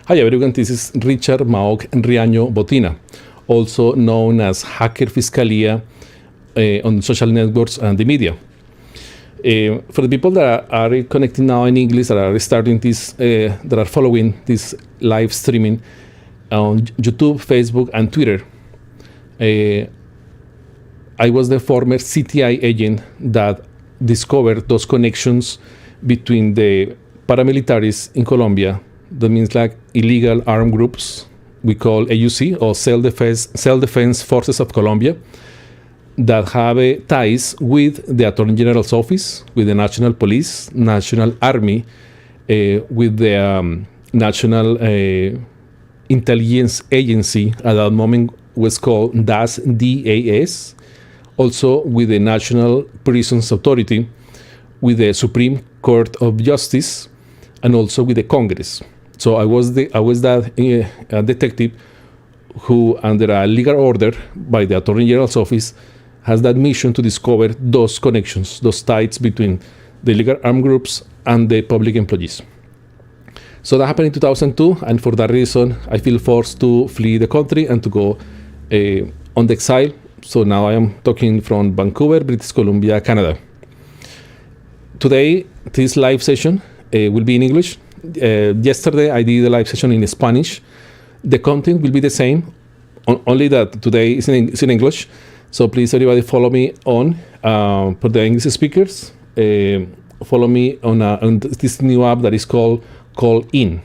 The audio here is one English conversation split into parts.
Hi everyone, this is Richard Maok Riaño Botina, also known as hackerFiscalia on social networks and the media. For the people that are connecting now in English, that are starting this, that are following this live streaming on YouTube, Facebook, and Twitter, I was the former CTI agent that discovered those connections between the paramilitaries in Colombia. That means like illegal armed groups we call AUC, or Self-Defense Forces of Colombia, that have ties with the Attorney General's office, with the National Police, National Army, with the National Intelligence Agency, at that moment was called DAS, also with the National Prisons Authority, with the Supreme Court of Justice, and also with the Congress. So I was that detective who, under a legal order by the Attorney General's office, has that mission to discover those connections, those ties between the illegal armed groups and the public employees. So that happened in 2002, and for that reason, I feel forced to flee the country and to go on the exile. So now I am talking from Vancouver, British Columbia, Canada. Today, this live session will be in English. Yesterday, I did a live session in Spanish. The content will be the same, only that today is in English. So please, everybody, follow me on for the English speakers. Follow me on this new app that is called Call In.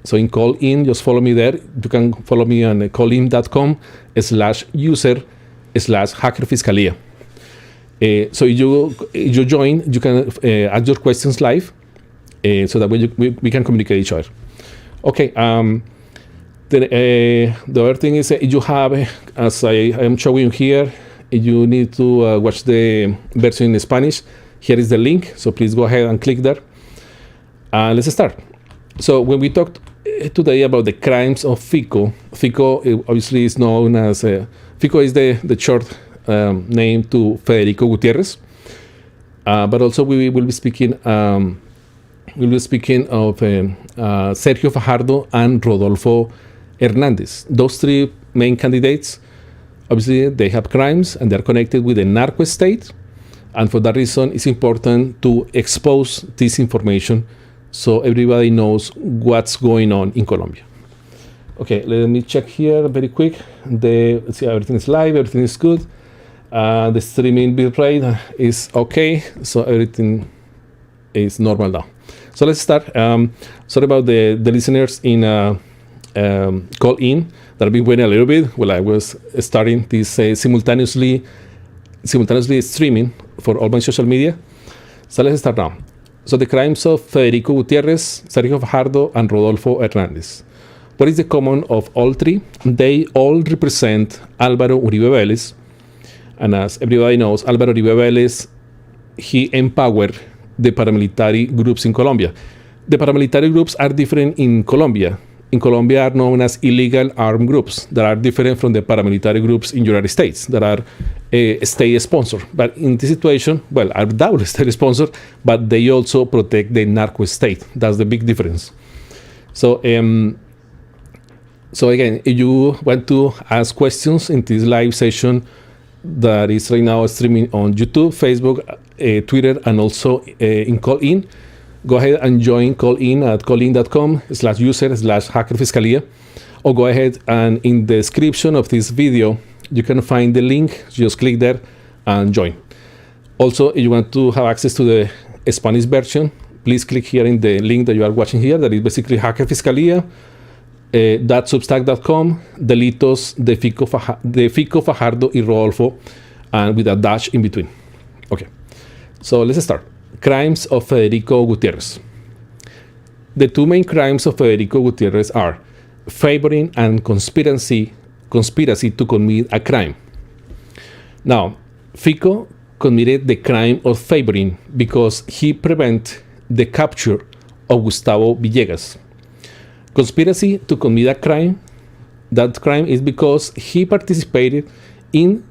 So in Call In, just follow me there. You can follow me on callin.com/user/hackerFiscalia. So you join, you can ask your questions live, so that we can communicate each other. Okay. The other thing is you have, as I am showing you here, you need to watch the version in Spanish. Here is the link, so please go ahead and click there. Let's start. So when we talked today about the crimes of Fico, Fico obviously is known as, Fico is the short name to Federico Gutiérrez, but also we will be speaking of Sergio Fajardo and Rodolfo Hernandez. Those three main candidates, obviously they have crimes and they're connected with the narco state, and for that reason it's important to expose this information so everybody knows what's going on in Colombia. Okay, let me check here very quick. Let's see, everything is live, everything is good. The streaming bitrate is okay, so everything is normal now. So let's start. Sorry about the listeners in Call In that have been waiting a little bit while I was starting this simultaneously streaming for all my social media. So let's start now. So the crimes of Federico Gutiérrez, Sergio Fajardo, and Rodolfo Hernandez. What is the common of all three? They all represent Álvaro Uribe Vélez. And as everybody knows, Álvaro Uribe Vélez, he empowered the paramilitary groups in Colombia. The paramilitary groups are different in Colombia. In Colombia are known as illegal armed groups that are different from the paramilitary groups in United States that are state-sponsored. But in this situation, well, are double state-sponsored, but they also protect the narco state. That's the big difference. So, so again, if you want to ask questions in this live session that is right now streaming on YouTube, Facebook, Twitter, and also in Call In, go ahead and join Call In at callin.com/user/hackerFiscalia, or go ahead and in the description of this video, you can find the link. Just click there and join. Also, if you want to have access to the Spanish version, please click here in the link that you are watching here. That is basically hackerFiscalia. .substack.com, Delitos de Fico, Fajardo y Rodolfo, and with a dash in between. Okay, so let's start. Crimes of Federico Gutiérrez. The two main crimes of Federico Gutiérrez are favoring and conspiracy to commit a crime. Now, Fico committed the crime of favoring because he prevented the capture of Gustavo Villegas. Conspiracy to commit a crime, that crime is because he participated in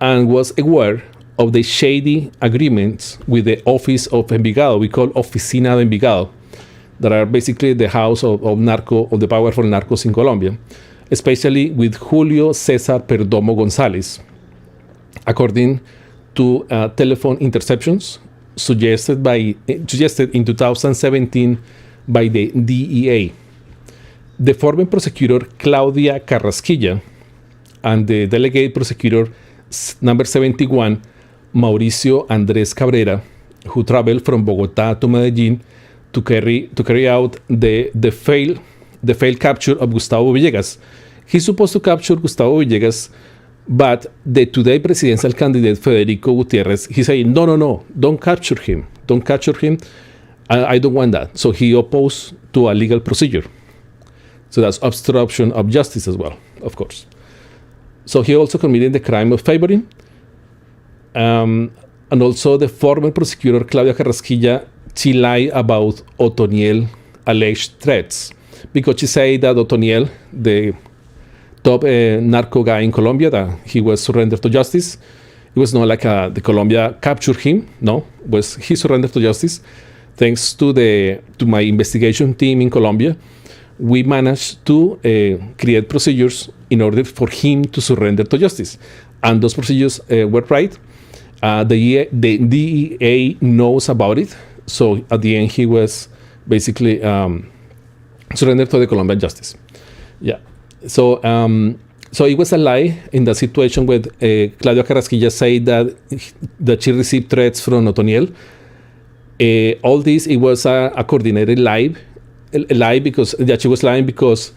and was aware of the shady agreements with the office of Envigado. We call Oficina de Envigado. that are basically the house of the powerful narcos in Colombia, especially with Julio Cesar Perdomo González. According to telephone interceptions suggested in 2017 by the DEA, the former prosecutor Claudia Carrasquilla and the delegate prosecutor number 71, Mauricio Andrés Cabrera, who traveled from Bogotá to Medellín to carry out the failed capture of Gustavo Villegas. He's supposed to capture Gustavo Villegas, but the today presidential candidate Federico Gutiérrez, he said, no, don't capture him. I don't want that. So he opposed to a legal procedure. So that's obstruction of justice as well, of course. So he also committed the crime of favoring. And also the former prosecutor Claudia Carrasquilla, she lied about Otoniel alleged threats, because she said that Otoniel, the top narco guy in Colombia, that he was surrendered to justice. It was not like the Colombia captured him. No, he surrendered to justice. Thanks to my investigation team in Colombia, we managed to create procedures in order for him to surrender to justice. And those procedures were right. The DEA knows about it. So at the end, he was basically surrendered to the Colombian justice. Yeah. So it was a lie in the situation with Claudia Carrasquilla said that she received threats from Otoniel. All this, it was a coordinated lie because she was lying because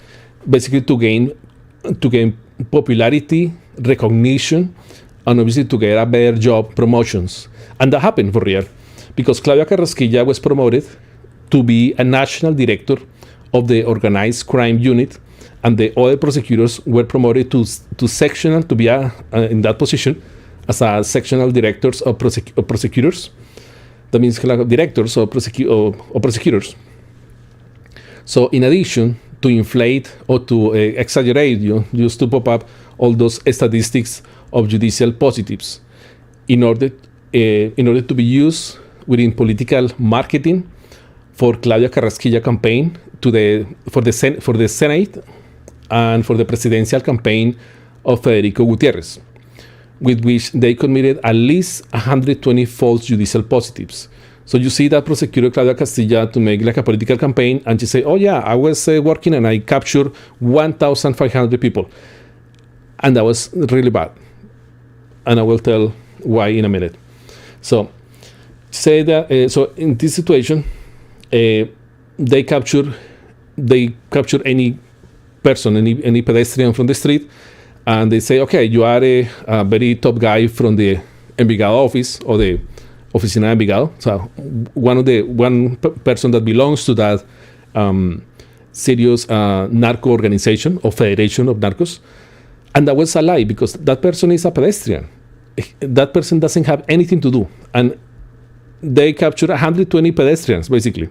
basically to gain popularity, recognition, and obviously to get a better job, promotions. And that happened for real, because Claudia Carrasquilla was promoted to be a national director of the organized crime unit, and the other prosecutors were promoted to sectional, to be in that position as a sectional directors of prosecutors. That means directors or prosecutors. So in addition to inflate or to exaggerate, just to pop up all those statistics of judicial positives in order to be used within political marketing for Claudia Carrasquilla campaign for the Senate and for the presidential campaign of Federico Gutiérrez, with which they committed at least 120 false judicial positives. So you see that prosecutor Claudia Castilla to make like a political campaign, and she say, oh yeah, I was working and I captured 1,500 people. And that was really bad. And I will tell why in a minute. So say that, so in this situation, they capture any person, any pedestrian from the street, and they say, okay, you are a very top guy from the Envigado office or the Oficina de Envigado. So one person that belongs to that serious narco organization or federation of narcos. And that was a lie, because that person is a pedestrian. That person doesn't have anything to do. And they captured 120 pedestrians, basically.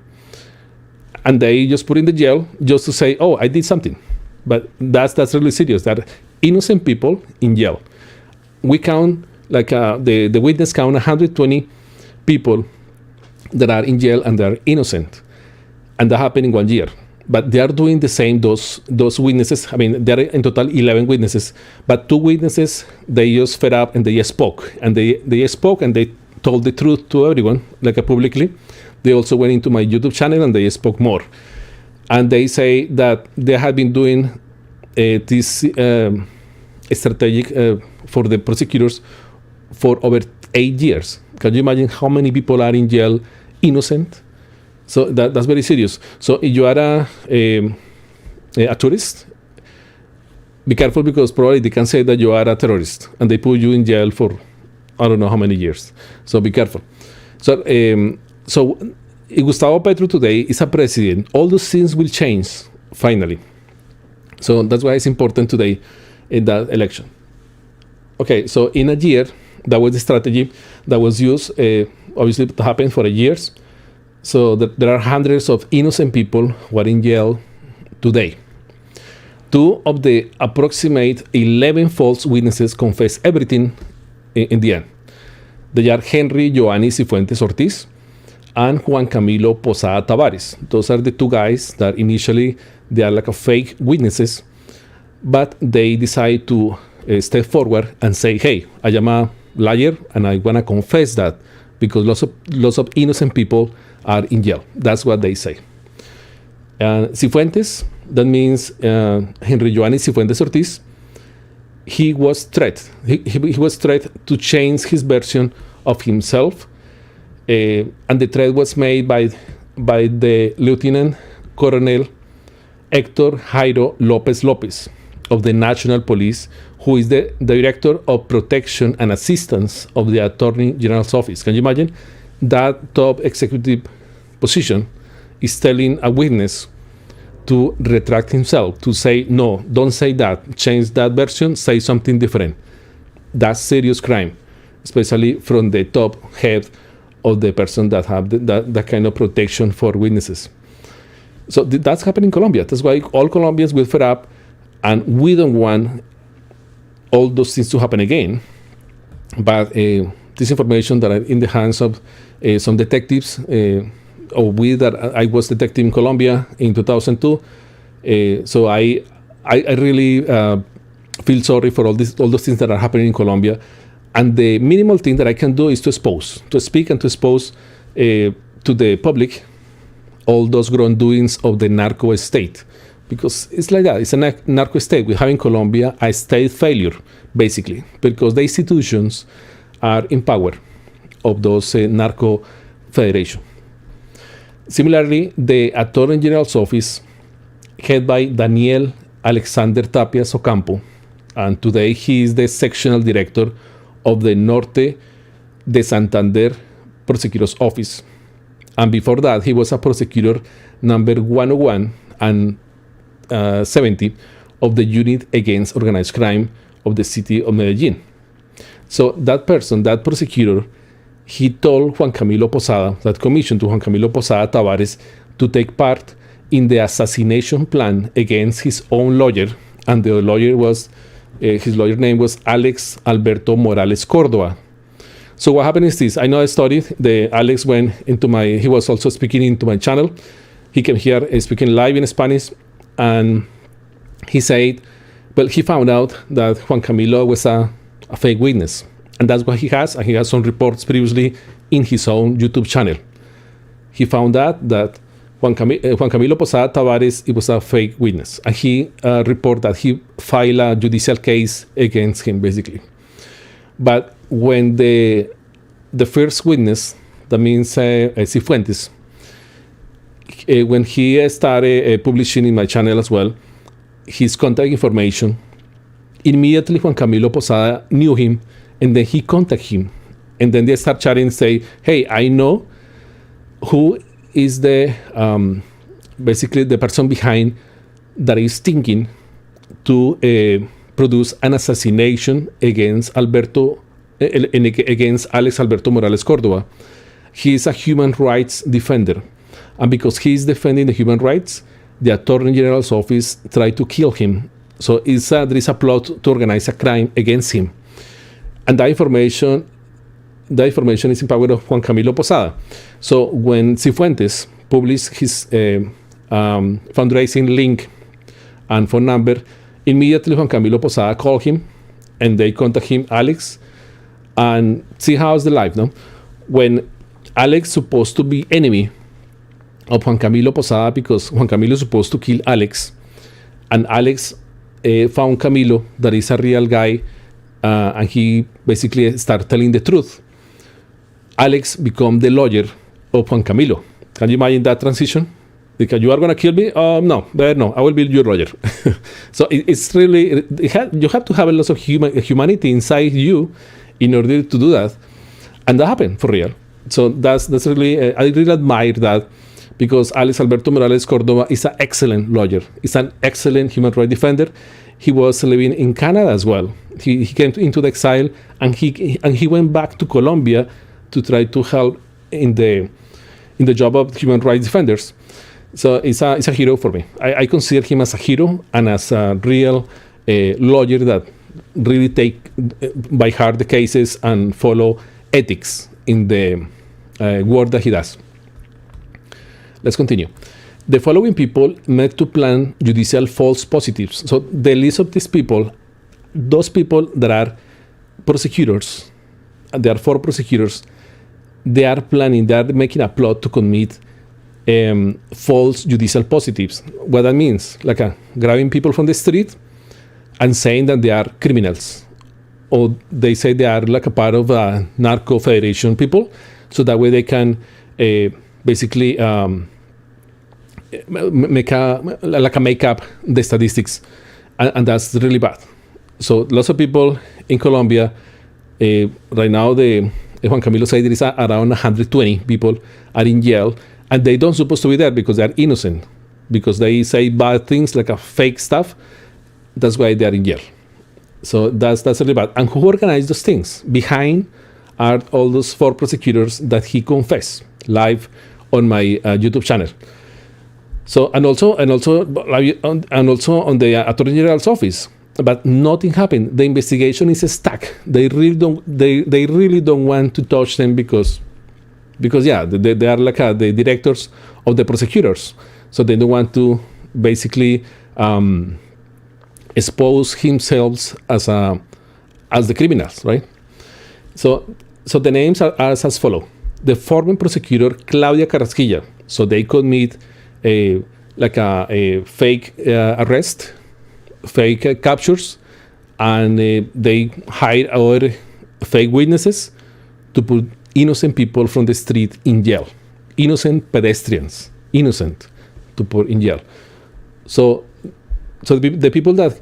And they just put in the jail just to say, oh, I did something. But that's really serious, that innocent people in jail. We count, like the witness count 120 people that are in jail and they're innocent. And that happened in 1 year. But they are doing the same, those witnesses. I mean, there are in total 11 witnesses. But 2 witnesses, they just fed up and they spoke. And they spoke and they told the truth to everyone, like publicly. They also went into my YouTube channel and they spoke more. And they say that they have been doing this strategic for the prosecutors for over 8 years. Can you imagine how many people are in jail innocent? So that's very serious. So if you are a tourist, be careful, because probably they can say that you are a terrorist and they put you in jail for I don't know how many years. So be careful. So Gustavo Petro today is a president. All those things will change finally. So that's why it's important today in that election. Okay, so in a year, that was the strategy that was used. Obviously, it happened for years. So there are hundreds of innocent people who are in jail today. 2 of the approximate 11 false witnesses confess everything in the end. They are Henry Joannis Cifuentes Ortiz and Juan Camilo Posada Tavares. Those are the two guys that initially they are like a fake witnesses, but they decide to step forward and say, hey, I am a liar and I want to confess that because lots of innocent people are in jail. That's what they say. Cifuentes, that means Henry Joannis Cifuentes Ortiz, he was threatened. He was threatened to change his version of himself, and the threat was made by the Lieutenant Colonel Hector Jairo Lopez Lopez of the National Police, who is the Director of Protection and Assistance of the Attorney General's Office. Can you imagine? That top executive position is telling a witness to retract himself, to say, no, don't say that, change that version, say something different. That's serious crime, especially from the top head of the person that have that kind of protection for witnesses. So that's happening in Colombia. That's why all Colombians will fed up, and we don't want all those things to happen again. But this information that are in the hands of some detectives, that I was detective in Colombia in 2002. So I really feel sorry for all those things that are happening in Colombia. And the minimal thing that I can do is to speak and to expose to the public all those wrongdoings of the narco state. Because it's like that. It's a narco state. We have in Colombia a state failure, basically, because the institutions are in power of those narco federation. Similarly, the Attorney General's office, head by Daniel Alexander Tapias Ocampo, and today he is the sectional director of the Norte de Santander Prosecutor's Office. And before that, he was a prosecutor number 101 and 70 of the Unit Against Organized Crime of the city of Medellin. So that person, that prosecutor, he told Juan Camilo Posada, that commissioned to Juan Camilo Posada Tavares, to take part in the assassination plan against his own lawyer, and the lawyer was, his lawyer name was Alex Alberto Morales Cordova. So what happened is this: I know I studied. Alex went into he was also speaking into my channel. He came here speaking live in Spanish, and he said, well, he found out that Juan Camilo was a fake witness. And that's what he has, and he has some reports previously in his own YouTube channel. He found out that Juan Camilo Posada Tavares, it was a fake witness, and he reported that he filed a judicial case against him, basically. But when the first witness, that means Cifuentes, when he started publishing in my channel as well, his contact information, immediately Juan Camilo Posada knew him, and then he contacted him, and then they start chatting and say, hey, I know who is basically the person behind that is thinking to produce an assassination against against Alex Alberto Morales Cordova. He is a human rights defender, and because he is defending the human rights, the Attorney General's office tried to kill him. So there is a plot to organize a crime against him. And that information is in power of Juan Camilo Posada. So when Cifuentes published his fundraising link and phone number, immediately Juan Camilo Posada called him, and they contact him, Alex, and see how's the life, no? When Alex supposed to be enemy of Juan Camilo Posada, because Juan Camilo is supposed to kill Alex, and Alex found Camilo that is a real guy, and he basically started telling the truth. Alex became the lawyer of Juan Camilo. Can you imagine that transition? Because you are going to kill me? No, I will be your lawyer. So it's really, you have to have a lot of humanity inside you in order to do that. And that happened for real. So that's really, I really admire that, because Alex Alberto Morales Cordova is an excellent lawyer. He's an excellent human rights defender. He was living in Canada as well. He came into the exile, and he went back to Colombia to try to help in the job of human rights defenders. So it's a hero for me. I consider him as a hero and as a real lawyer that really take by heart the cases and follow ethics in the work that he does. let's continue. The following people met to plan judicial false positives. So the list of these people, those people that are prosecutors, there are 4 prosecutors, they are making a plot to commit false judicial positives. What that means, like grabbing people from the street and saying that they are criminals, or they say they are like a part of a narco federation people, so that way they can basically make up the statistics, and that's really bad. So lots of people in Colombia right now, Juan Camilo said there is around 120 people are in jail, and they don't supposed to be there because they are innocent, because they say bad things like a fake stuff. That's why they are in jail. So that's really bad. And who organized those things? Behind are all those 4 prosecutors that he confessed live on my YouTube channel. So and also on the Attorney General's office. But nothing happened. The investigation is stuck. They really don't want to touch them because yeah, they are like the directors of the prosecutors. So they don't want to basically expose themselves as the criminals, right? So the names are as follow. The former prosecutor Claudia Carrasquilla. So they commit a fake arrest, fake captures, and they hire other fake witnesses to put innocent people from the street in jail. Innocent pedestrians, innocent, to put in jail. So the people that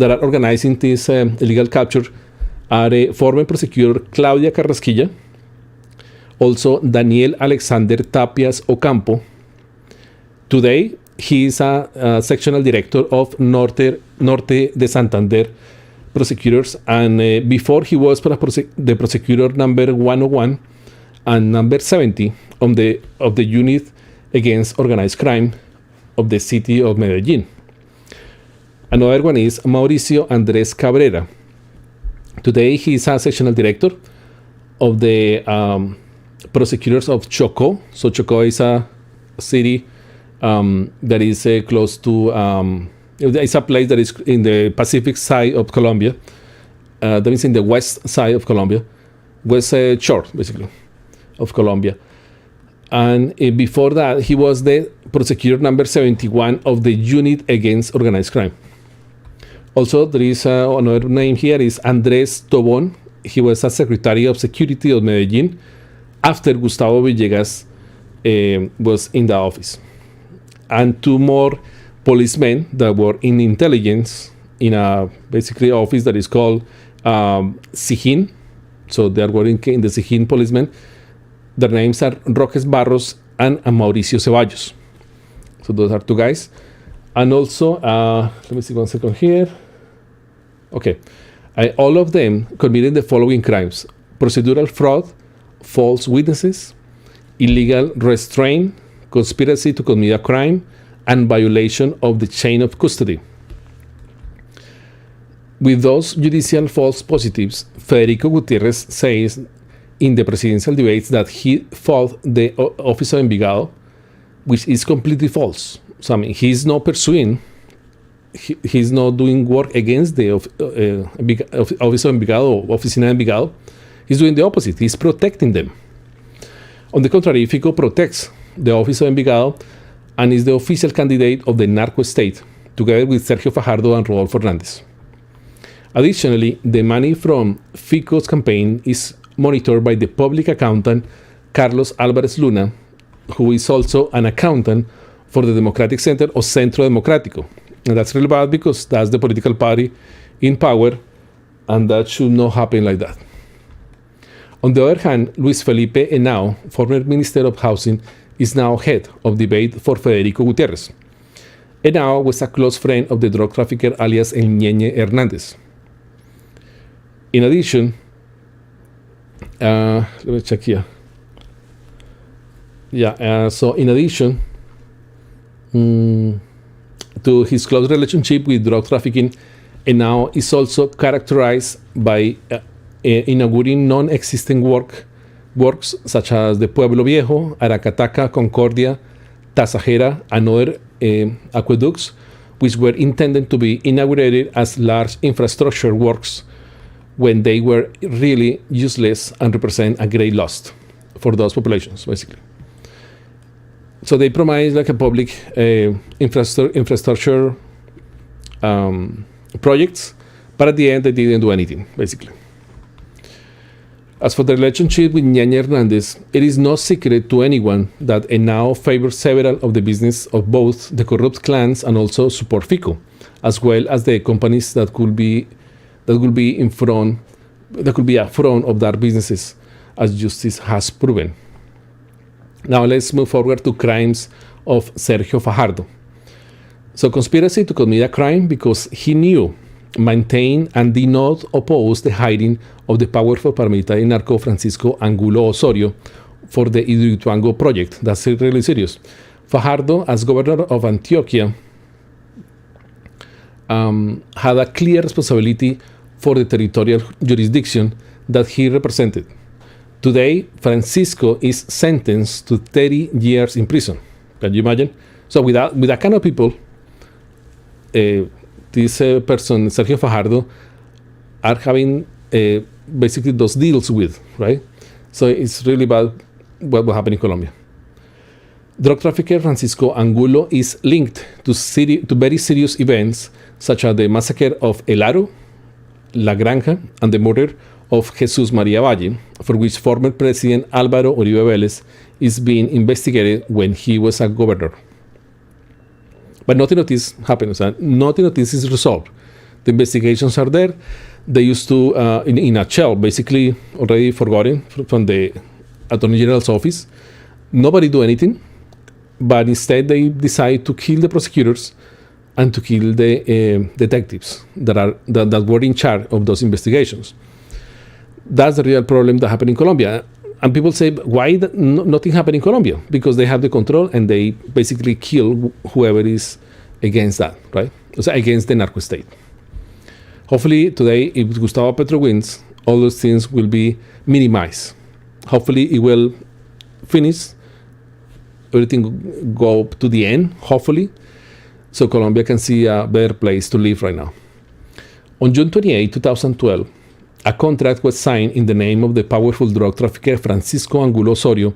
are organizing this illegal capture are former prosecutor Claudia Carrasquilla, also Daniel Alexander Tapias Ocampo. Today, he is a sectional director of Norte de Santander prosecutors, and before he was the prosecutor number 101 and number 70 of the unit against organized crime of the city of Medellin. Another one is Mauricio Andrés Cabrera. Today, he is a sectional director of the prosecutors of Chocó. So Chocó is a city that is close to, it's a place that is in the Pacific side of Colombia. That means in the west side of Colombia, west shore, basically, of Colombia. And before that, he was the prosecutor number 71 of the unit against organized crime. Also, there is another name here is Andrés Tobón. He was a secretary of security of Medellin after Gustavo Villegas was in the office. And 2 more policemen that were in intelligence in a basically office that is called Sijín. So they are working in the Sijín policemen. Their names are Roques Barros and Mauricio Ceballos. So those are 2 guys. And also, let me see 1 second here. Okay. All of them committed the following crimes: procedural fraud, false witnesses, illegal restraint, conspiracy to commit a crime, and violation of the chain of custody. With those judicial false positives, Federico Gutiérrez says in the presidential debates that he fought the Office of Envigado, which is completely false. So, I mean, he's not pursuing, he's not doing work against the Office of Envigado or Oficina de Envigado. He's doing the opposite. He's protecting them. On the contrary, Fico protects the Office of Envigado and is the official candidate of the narco state, together with Sergio Fajardo and Rodolfo Hernández. Additionally, the money from Fico's campaign is monitored by the public accountant Carlos Álvarez Luna, who is also an accountant for the Democratic Center or Centro Democrático. And that's really bad because that's the political party in power, and that should not happen like that. On the other hand, Luis Felipe Henao, former Minister of Housing, is now head of debate for Federico Gutiérrez. Henao was a close friend of the drug trafficker alias El Ñeñe Hernández. In addition, let me check here. So in addition to his close relationship with drug trafficking, Henao is also characterized by inaugurating non-existing works such as the Pueblo Viejo, Aracataca, Concordia, Tasajera and other aqueducts, which were intended to be inaugurated as large infrastructure works when they were really useless and represent a great loss for those populations, basically. So they promised like a public infrastructure projects, but at the end they didn't do anything, basically. As for the relationship with Riaño Hernandez, it is no secret to anyone that Henao favors several of the business of both the corrupt clans and also support Fico, as well as the companies that could be a front of their businesses, as justice has proven. Now let's move forward to crimes of Sergio Fajardo. So conspiracy to commit a crime because he knew, maintained, and did not oppose the hiding of the powerful paramilitary narco Francisco Angulo Osorio for the Hidroituango project. That's really serious. Fajardo, as governor of Antioquia, had a clear responsibility for the territorial jurisdiction that he represented. Today, Francisco is sentenced to 30 years in prison. Can you imagine? So with that kind of people, this person, Sergio Fajardo, are having basically those deals with, right? So it's really bad what will happen in Colombia. Drug trafficker Francisco Angulo is linked to very serious events such as the massacre of El Aro, La Granja, and the murder of Jesus Maria Valle, for which former President Álvaro Uribe Vélez is being investigated when he was a governor. But nothing of this happens. Nothing of this is resolved. The investigations are there. They used to, in a shell, basically already forgotten from the Attorney General's office. Nobody do anything, but instead they decide to kill the prosecutors and to kill the detectives that were in charge of those investigations. That's the real problem that happened in Colombia. And people say, why nothing happened in Colombia? Because they have the control and they basically kill whoever is against that, right? So against the narco state. Hopefully today, if Gustavo Petro wins, all those things will be minimized. Hopefully it will finish, everything go up to the end, hopefully, so Colombia can see a better place to live right now. On June 28, 2012, a contract was signed in the name of the powerful drug trafficker Francisco Angulo Osorio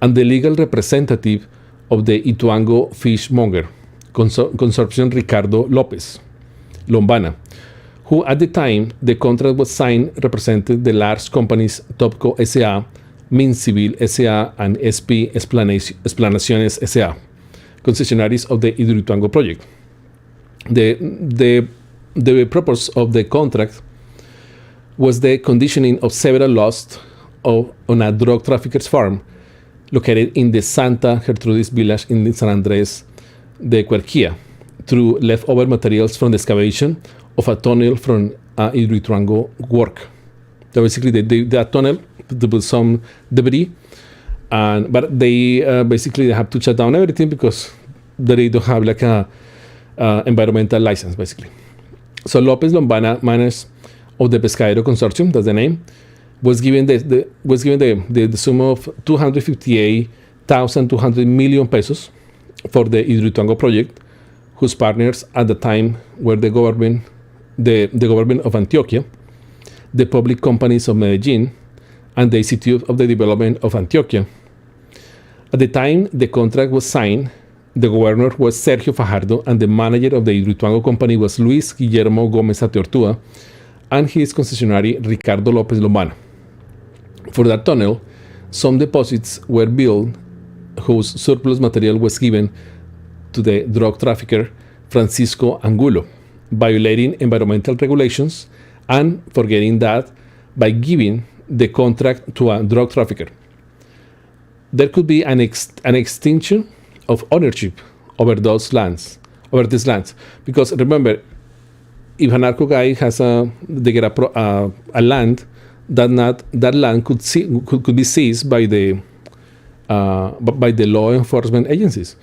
and the legal representative of the Ituango fishmonger, Consortium Ricardo López Lombana, who at the time the contract was signed represented the large companies Topco S.A., Mincivil S.A., and SP Explanaciones S.A., concessionaries of the Hidroituango project. The purpose of the contract was the conditioning of several lots on a drug trafficker's farm located in the Santa Gertrudis village in San Andres de Cuerquia through leftover materials from the excavation of a tunnel from Hidroituango work. So basically, that tunnel, there was some debris, but they basically have to shut down everything because they don't have like a environmental license, basically. So López Lombana managed of the Pescadero Consortium, that's the name, was given the sum of 258,200 million pesos for the Hidroituango project, whose partners at the time were the government of Antioquia, the public companies of Medellin, and the Institute of the Development of Antioquia. At the time the contract was signed, the governor was Sergio Fajardo, and the manager of the Hidroituango company was Luis Guillermo Gómez Ateortúa, and his concessionary Ricardo López Lombana. For that tunnel, some deposits were built whose surplus material was given to the drug trafficker Francisco Angulo, violating environmental regulations and forgetting that by giving the contract to a drug trafficker, there could be an extinction of ownership over these lands. Because remember, if a narco guy has a land, that land could be seized by the law enforcement agencies.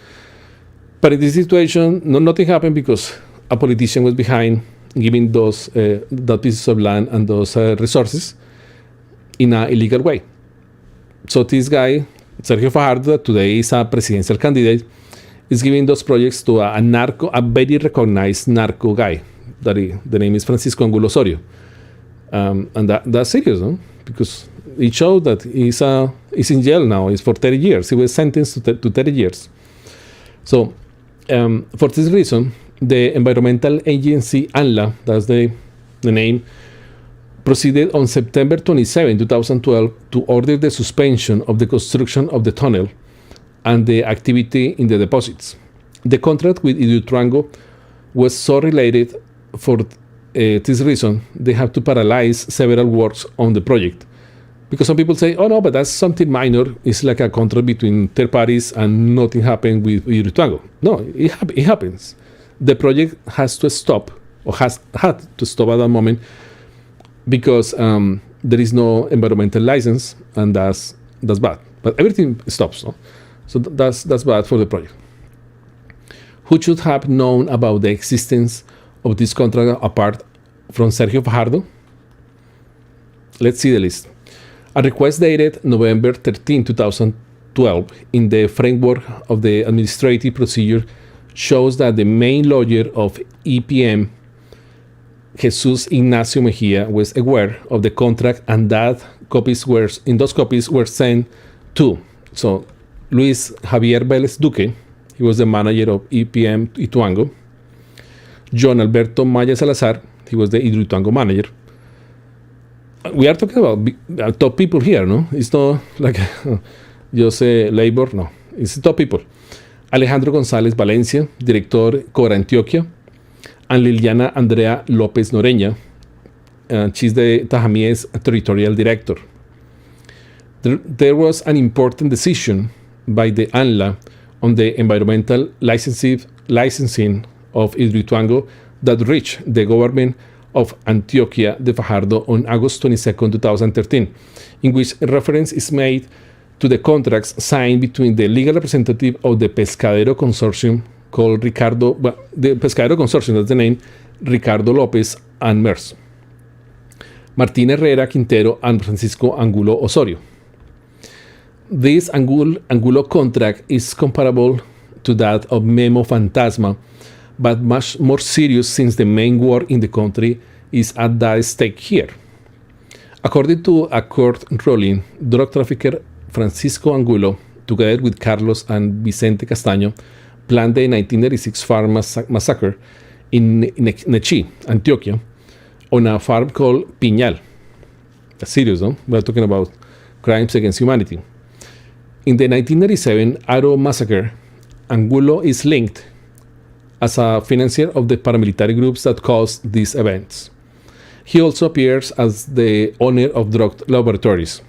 But in this situation, nothing happened because a politician was behind giving that pieces of land and those resources in an illegal way. So this guy, Sergio Fajardo, that today is a presidential candidate, is giving those projects to a very recognized narco guy. The name is Francisco Angulo Osorio. And that's serious, no? Because it showed that he's in jail now. He's for 30 years. He was sentenced to 30 years. So, for this reason, the environmental agency ANLA, that's the name, proceeded on September 27, 2012 to order the suspension of the construction of the tunnel and the activity in the deposits. The contract with Hidroituango was so related. For this reason, they have to paralyze several works on the project. Because some people say, oh no, but that's something minor. It's like a contract between third parties and nothing happened with Hidroituango. No, it happens. The project has to stop, or has had to stop at that moment, because there is no environmental license, and that's bad. But everything stops, no? So that's bad for the project. Who should have known about the existence of this contract apart from Sergio Fajardo? Let's see the list. A request dated November 13, 2012, in the framework of the administrative procedure, shows that the main lawyer of EPM, Jesus Ignacio Mejia, was aware of the contract, and that those copies were sent to Luis Javier Vélez Duque. He was the manager of EPM Ituango. John Alberto Maya Salazar, he was the Hidroituango manager. We are talking about top people here, no? It's not like just labor, no. It's top people. Alejandro González Valencia, director Cora Antioquia, and Liliana Andrea López Noreña, she's the Tajamíes territorial director. There was an important decision by the ANLA on the environmental licensing of Hidroituango that reached the government of Antioquia de Fajardo on August 22, 2013, in which reference is made to the contracts signed between the legal representative of the Pescadero Consortium called Ricardo, the Pescadero Consortium, that's the name, Ricardo López, and MERS, Martín Herrera Quintero, and Francisco Angulo Osorio. This Angulo contract is comparable to that of Memo Fantasma, but much more serious since the main war in the country is at that stake here. According to a court ruling, drug trafficker Francisco Angulo, together with Carlos and Vicente Castaño, planned the 1986 farm massacre in Nechí, Antioquia, on a farm called Piñal. That's serious, no? We're talking about crimes against humanity. In the 1997 Aro massacre, Angulo is linked as a financier of the paramilitary groups that caused these events. He also appears as the owner of drug laboratories.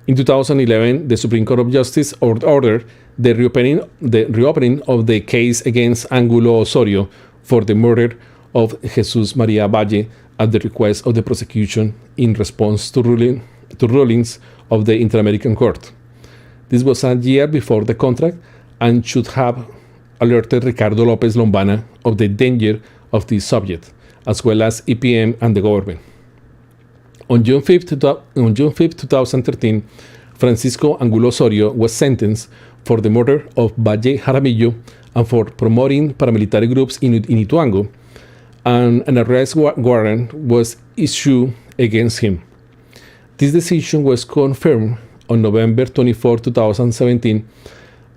In 2011, the Supreme Court of Justice ordered the reopening of the case against Angulo Osorio for the murder of Jesus Maria Valle at the request of the prosecution in response to rulings of the Inter-American Court. This was a year before the contract and should have alerted Ricardo López Lombana of the danger of this subject, as well as EPM and the government. On June 5, 2013, Francisco Angulo Osorio was sentenced for the murder of Valle Jaramillo and for promoting paramilitary groups in Ituango, and an arrest warrant was issued against him. This decision was confirmed on November 24, 2017,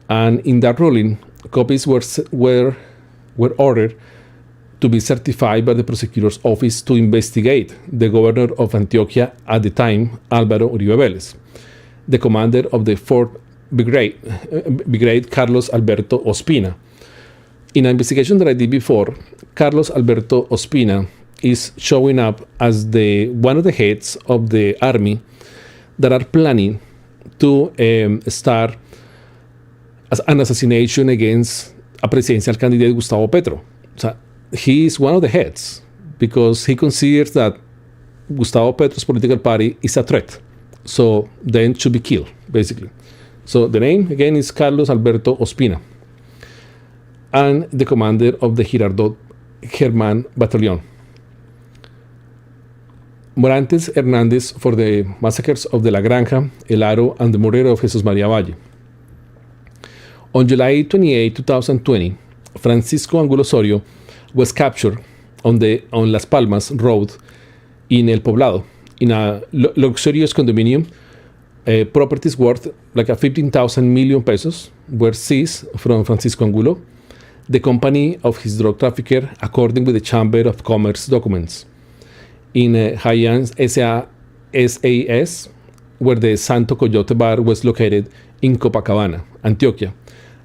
and in that ruling, copies were ordered to be certified by the prosecutor's office to investigate the governor of Antioquia at the time, Álvaro Uribe Vélez, the commander of the 4th Brigade, Carlos Alberto Ospina. In an investigation that I did before, Carlos Alberto Ospina is showing up as one of the heads of the army that are planning to start as an assassination against a presidential candidate, Gustavo Petro. So he is one of the heads because he considers that Gustavo Petro's political party is a threat. So then should be killed, basically. So the name, again, is Carlos Alberto Ospina, and the commander of the Girardot Germán Battalion. Morantes Hernández for the massacres of the La Granja, El Aro, and the murder of Jesus Maria Valle. On July 28, 2020, Francisco Angulo Osorio was captured on Las Palmas Road in El Poblado in a luxurious condominium. Properties worth like a 15,000 million pesos were seized from Francisco Angulo, the company of his drug trafficker, according with the Chamber of Commerce documents. In Hyan's SAS, where the Santo Coyote Bar was located in Copacabana, Antioquia,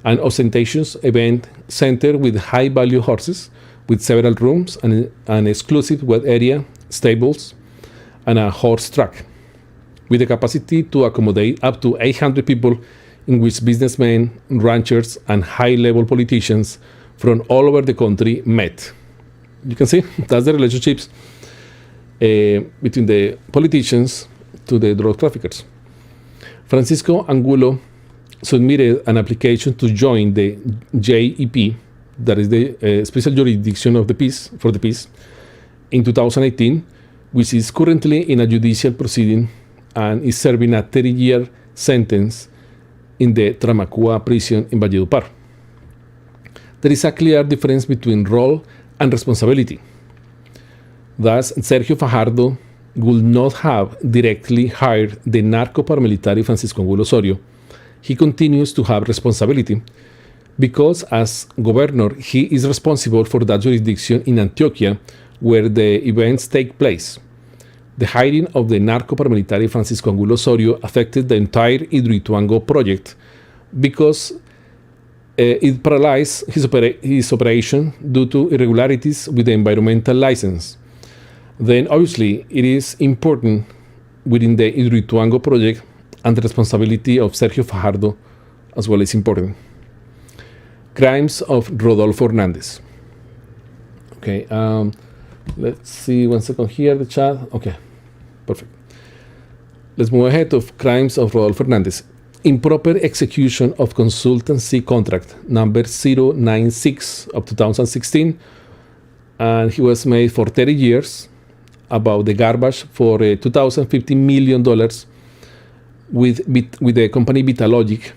an ostentatious event center with high-value horses, with several rooms and an exclusive wet area, stables, and a horse track, with the capacity to accommodate up to 800 people, in which businessmen, ranchers, and high-level politicians from all over the country met. You can see that's the relationships between the politicians to the drug traffickers. Francisco Angulo submitted an application to join the JEP, that is the Special Jurisdiction of the Peace for the Peace, in 2018, which is currently in a judicial proceeding and is serving a 30-year sentence in the Tramacua prison in Valledupar. There is a clear difference between role and responsibility. Thus, Sergio Fajardo would not have directly hired the narco paramilitary Francisco Angulo Osorio. He continues to have responsibility because as governor, he is responsible for that jurisdiction in Antioquia where the events take place. The hiring of the narco paramilitary Francisco Angulo Osorio affected the entire Hidroituango project because it paralyzed his operation due to irregularities with the environmental license. Then obviously it is important within the Hidroituango project, and the responsibility of Sergio Fajardo as well is important. Crimes of Rodolfo Hernandez. Okay, let's see 1 second here, the chat. Okay, perfect. Let's move ahead of crimes of Rodolfo Hernandez. Improper execution of consultancy contract number 096 of 2016, and he was made for 30 years about the garbage for $2,050 million with the company Vitalogic,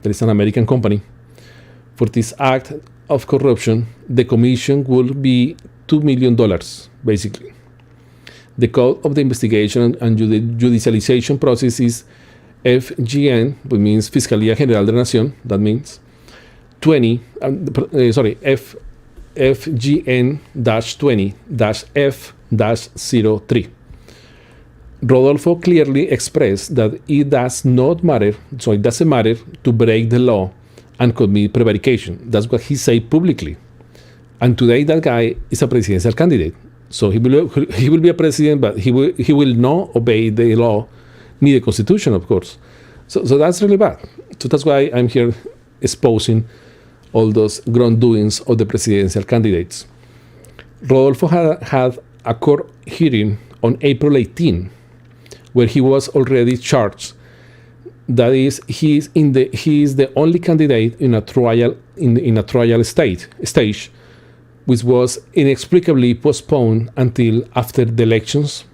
that is an American company. For this act of corruption, the commission will be $2 million, basically. The code of the investigation and judicialization process is FGN, which means Fiscalía General de la Nación, that means FGN-20-F-03. Rodolfo clearly expressed that it does not matter, so it doesn't matter to break the law and commit prevarication. That's what he said publicly. And today that guy is a presidential candidate. So he will be a president, but he will not obey the law, ni the constitution, of course. So that's really bad. So that's why I'm here exposing all those wrongdoings of the presidential candidates. Rodolfo had a court hearing on April 18, where he was already charged. That is, he is the only candidate in a trial stage, which was inexplicably postponed until after the elections,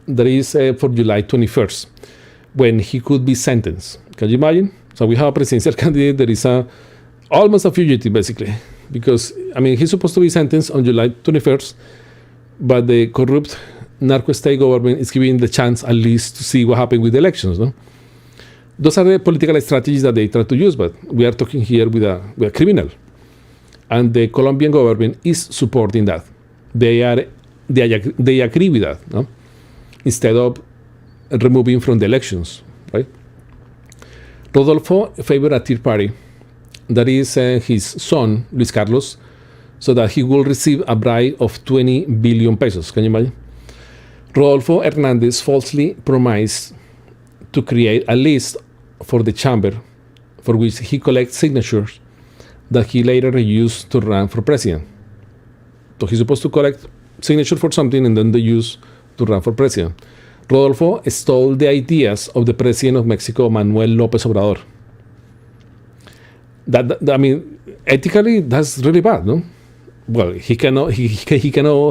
that is for July 21st, when he could be sentenced. Can you imagine? So we have a presidential candidate that is almost a fugitive, basically, because, I mean, he's supposed to be sentenced on July 21st, but the corrupt narco state government is giving the chance at least to see what happened with the elections, no? Those are the political strategies that they try to use, but we are talking here with a criminal. And the Colombian government is supporting that. They agree with that, no? Instead of removing from the elections, right? Rodolfo favored a third party, that is his son, Luis Carlos, so that he will receive a bribe of 20 billion pesos. Can you imagine? Rodolfo Hernandez falsely promised to create a list for the chamber for which he collects signatures that he later used to run for president. So he's supposed to collect signatures for something and then they use to run for president. Rodolfo stole the ideas of the president of Mexico, Manuel López Obrador. I mean, ethically, that's really bad, no? Well, he cannot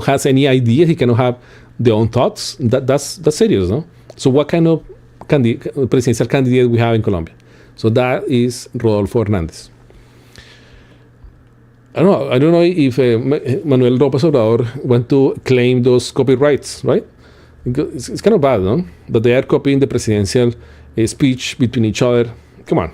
has any idea. He cannot have their own thoughts. That's serious, no? So what kind of presidential candidate we have in Colombia? So that is Rodolfo Hernandez. I don't know if Manuel López Obrador went to claim those copyrights, right? It's kind of bad, no? That they are copying the presidential speech between each other. Come on.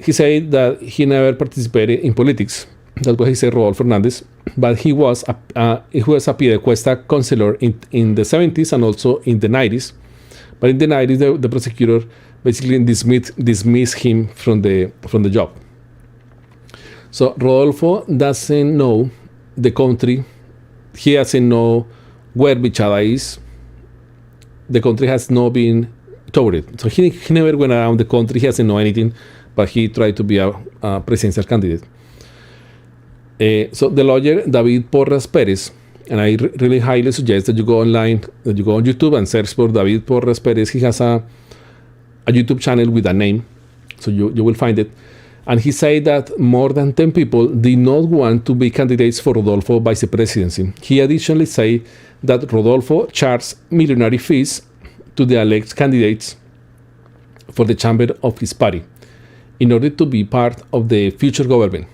He said that he never participated in politics. That's what he said, Rodolfo Hernandez. But he was a Piedecuesta counselor in the 70s and also in the 90s. But in the 90s, the prosecutor basically dismissed him from the job. So Rodolfo doesn't know the country. He doesn't know where Bichada is. The country has not been toured. So he never went around the country. He doesn't know anything, but he tried to be a presidential candidate. So the lawyer, David Porras Perez, and I really highly suggest that you go online, that you go on YouTube and search for David Porras Perez. He has a YouTube channel with a name, so you will find it. And he said that more than 10 people did not want to be candidates for Rodolfo vice presidency. He additionally said that Rodolfo charged millionary fees to the alleged candidates for the chamber of his party in order to be part of the future government.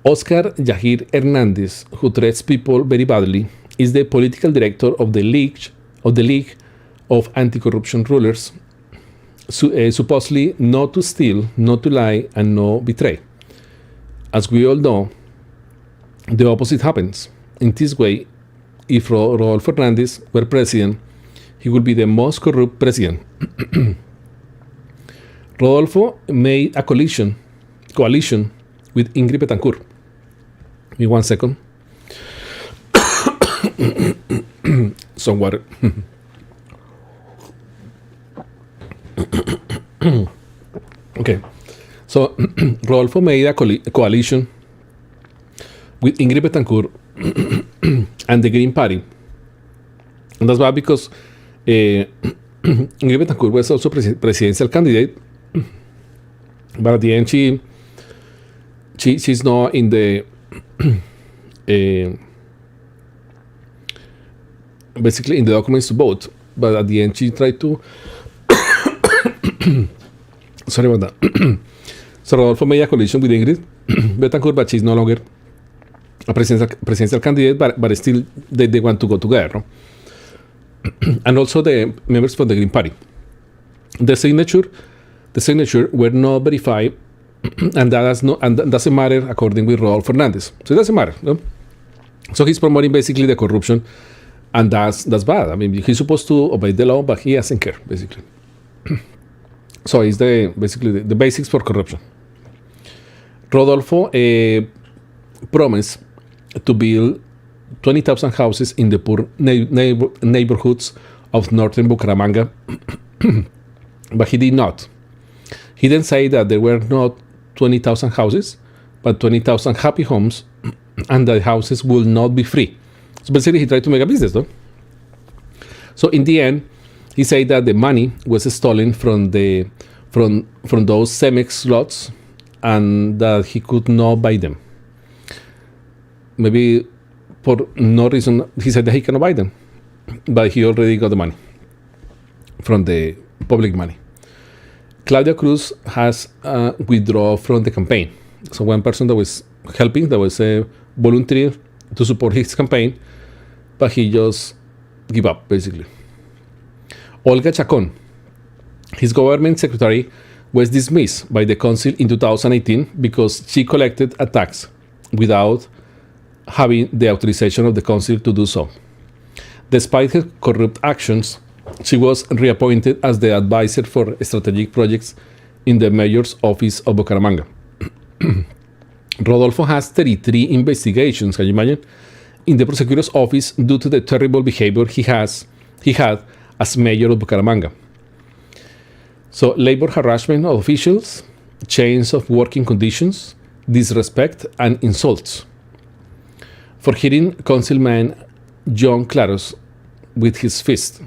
Oscar Yahir Hernandez, who treats people very badly, is the political director of the League of Anti-Corruption Rulers, supposedly not to steal, not to lie, and not betray. As we all know, the opposite happens. In this way, if Rodolfo Hernandez were president, he would be the most corrupt president. Rodolfo made a coalition with Ingrid Betancourt. Give me 1 second. Some water. Okay, so Rodolfo made a coalition with Ingrid Betancourt and the Green Party. And that's why, because Ingrid Betancourt was also presidential candidate, but at the end she's not in the basically in the documents to vote. But at the end she tried to sorry about that. So Rodolfo made a coalition with Ingrid Betancourt, but she's no longer a presidential candidate, but still they want to go together, no? And also the members from the Green Party. The signature were not verified, and that doesn't matter according with Rodolfo Hernandez. So it doesn't matter, no? So he's promoting basically the corruption, and that's bad. I mean, he's supposed to obey the law, but he doesn't care, basically. So it's basically the basics for corruption. Rodolfo promised to build 20,000 houses in the poor neighborhoods of northern Bucaramanga, but he did not. He then said that there were not 20,000 houses, but 20,000 happy homes, and the houses will not be free. So basically, he tried to make a business, though. So in the end, he said that the money was stolen from those Cemex lots, and that he could not buy them. Maybe for no reason, he said that he cannot buy them, but he already got the money from the public money. Claudia Cruz has withdrawn from the campaign. So one person that was helping, that was a volunteer to support his campaign, but he just gave up, basically. Olga Chacon, his government secretary, was dismissed by the council in 2018 because she collected a tax without having the authorization of the council to do so. Despite her corrupt actions, she was reappointed as the advisor for strategic projects in the mayor's office of Bucaramanga. Rodolfo has 33 investigations, can you imagine, in the prosecutor's office due to the terrible behavior he had as mayor of Bucaramanga. So labor harassment of officials, change of working conditions, disrespect, and insults. For hitting Councilman John Claros with his fist,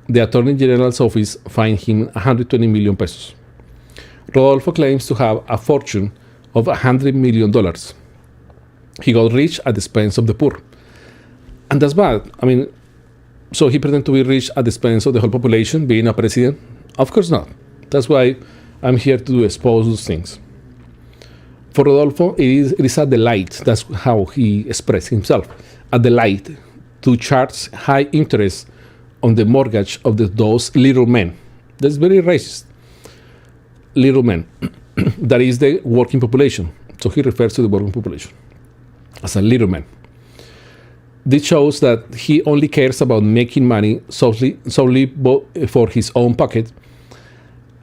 the Attorney General's office fined him 120 million pesos. Rodolfo claims to have a fortune of $100 million. He got rich at the expense of the poor. And that's bad. I mean, so he pretended to be rich at the expense of the whole population, being a president? Of course not. That's why I'm here to expose those things. For Rodolfo, it is a delight. That's how he expressed himself. A delight to charge high interest on the mortgage of those little men. That's very racist. Little men. That is the working population. So he refers to the working population as a little man. This shows that he only cares about making money solely for his own pocket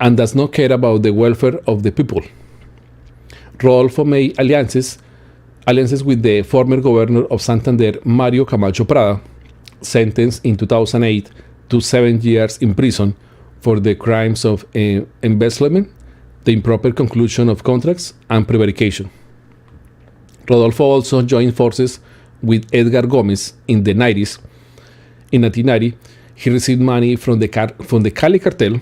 and does not care about the welfare of the people. Rodolfo made alliances with the former governor of Santander, Mario Camacho Prada, sentenced in 2008 to 7 years in prison for the crimes of embezzlement, the improper conclusion of contracts, and prevarication. Rodolfo also joined forces with Edgar Gomez in the 90s. In 1990, he received money from the Cali cartel,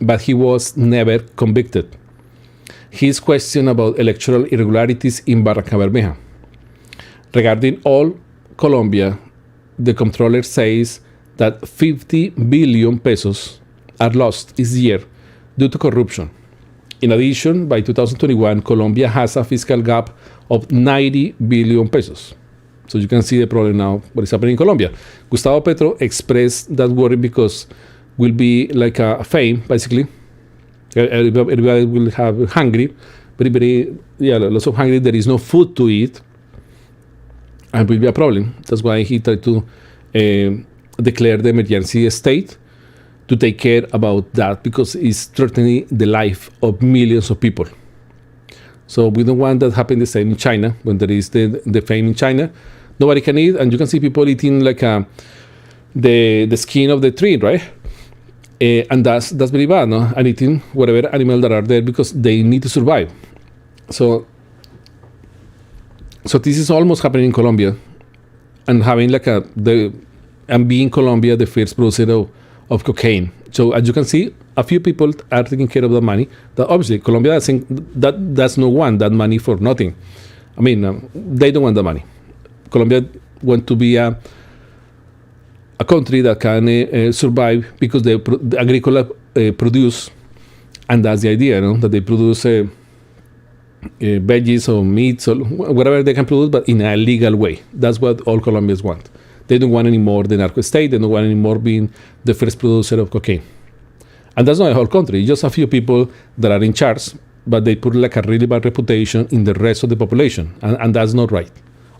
but he was never convicted. He is questioned about electoral irregularities in Barranca Bermeja. Regarding all Colombia, the comptroller says that 50 billion pesos are lost this year due to corruption. In addition, by 2021, Colombia has a fiscal gap of 90 billion pesos. So you can see the problem now, what is happening in Colombia. Gustavo Petro expressed that worry because will be like a fame, basically. Everybody will have hungry, lots of hungry. There is no food to eat, and will be a problem. That's why he tried to declare the emergency state to take care about that, because it's threatening the life of millions of people. So we don't want that happen the same in China. When there is the fame in China, nobody can eat, and you can see people eating like the skin of the tree, right? And that's very bad, no? And eating whatever animal that are there because they need to survive. So this is almost happening in Colombia, and having like being Colombia the first producer of cocaine. So as you can see, a few people are taking care of the money. That obviously Colombia does not want that money for nothing. I mean, they don't want the money. Colombia want to be a country that can survive because the agriculture produce, and that's the idea, that they produce veggies or meats or whatever they can produce, but in a legal way. That's what all Colombians want. They don't want any more the narco state. They don't want any more being the first producer of cocaine. And that's not the whole country. Just a few people that are in charge, but they put like a really bad reputation in the rest of the population. And that's not right.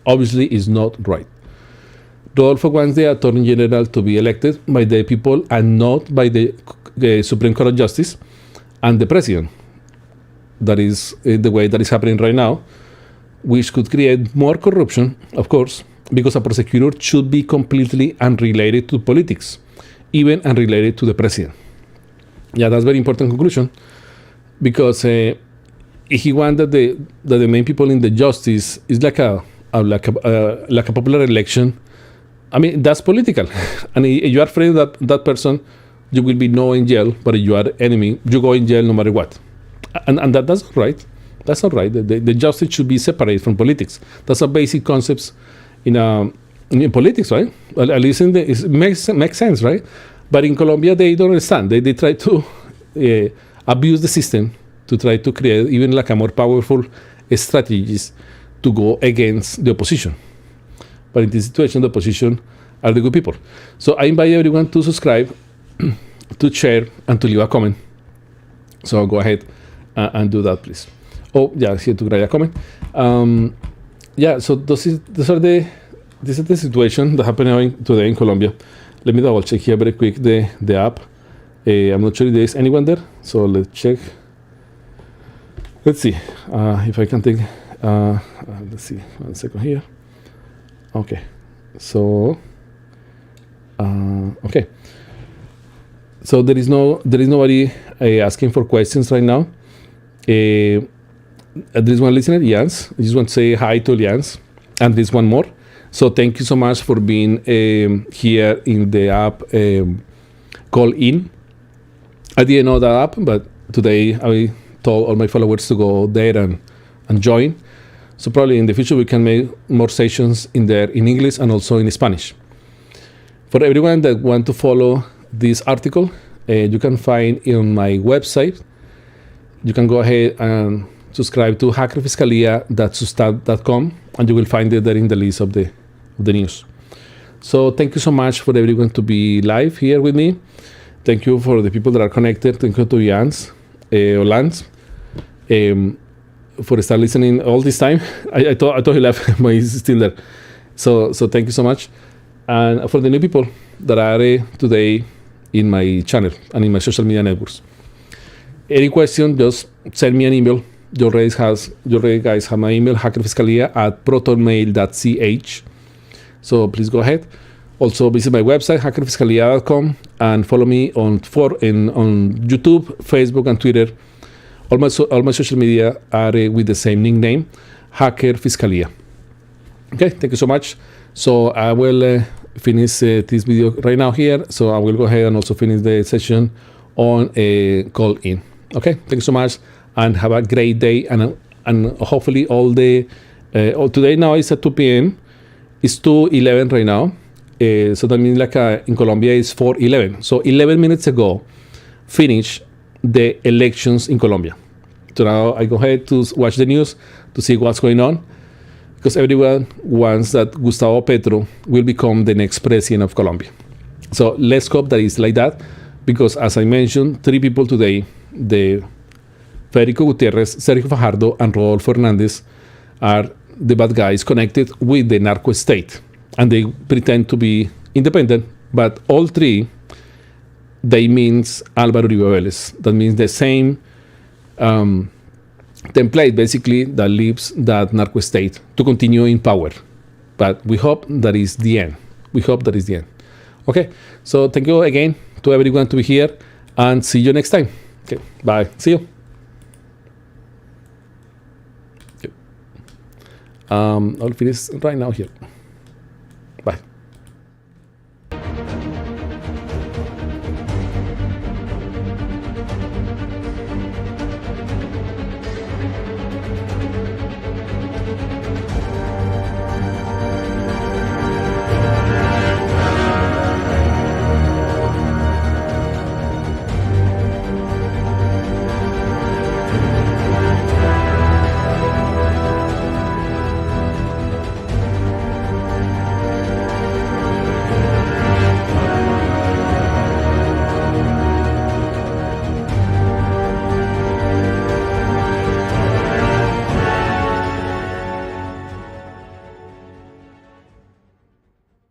Obviously, it's not right. Rodolfo wants the Attorney General to be elected by the people and not by the Supreme Court of Justice and the President. That is the way that is happening right now, which could create more corruption, of course, because a prosecutor should be completely unrelated to politics, even unrelated to the President. Yeah, that's a very important conclusion, because he wants that the main people in the justice is like a popular election. I mean, that's political. And if you are afraid that that person, you will be no in jail, but if you are enemy, you go in jail no matter what. And that's not right. That's not right. The justice should be separate from politics. That's a basic concept in politics, right? Well, at least it makes sense, right? But in Colombia, they don't understand. They try to abuse the system to try to create even like a more powerful strategies to go against the opposition. But in this situation, the opposition are the good people. So I invite everyone to subscribe, to share, and to leave a comment. So go ahead and do that, please. Oh, yeah, here to write a comment. So this is the situation that happened today in Colombia. Let me double check here very quick the app. I'm not sure if there is anyone there, so let's check. Let's see if I can take. Let's see, 1 second here. Okay, so okay. So there is nobody asking for questions right now. There is one listener, Jans. I just want to say hi to Jans, and there's one more. So thank you so much for being here in the app Call In. I didn't know that app, but today I told all my followers to go there and join. So probably in the future we can make more sessions in there in English and also in Spanish. For everyone that want to follow this article, you can find it on my website. You can go ahead and subscribe to hackerFiscalia.substack.com, and you will find it there in the list of the news. So thank you so much for everyone to be live here with me. Thank you for the people that are connected. Thank you to Jans, Olans, for start listening all this time. I thought he left, but he's still there. So thank you so much. And for the new people that are today in my channel and in my social media networks. Any question, just send me an email. You already guys have my email, hackerfiscalia@protonmail.ch. So please go ahead. Also visit my website, hackerfiscalia.com, and follow me on YouTube, Facebook, and Twitter. All my social media are with the same nickname, hackerFiscalia. Okay, thank you so much. So I will finish this video right now here. So I will go ahead and also finish the session on a call in. Okay, thank you so much, and have a great day. And hopefully all the today now is at 2 p.m. It's 2:11 right now. So that means like in Colombia it's 4:11. So 11 minutes ago, finished the elections in Colombia. So now I go ahead to watch the news to see what's going on, because everyone wants that Gustavo Petro will become the next president of Colombia. So let's hope that it's like that, because as I mentioned, 3 people today, the Federico Gutierrez, Sergio Fajardo, and Rodolfo Hernandez, are the bad guys connected with the narco state, and they pretend to be independent, but all 3, they means Álvaro Uribe Vélez. That means the same template, basically, that leaves that narco state to continue in power. But we hope that is the end. We hope that is the end. Okay, so thank you again to everyone to be here, and see you next time. Okay, bye. See you. I'll finish right now here.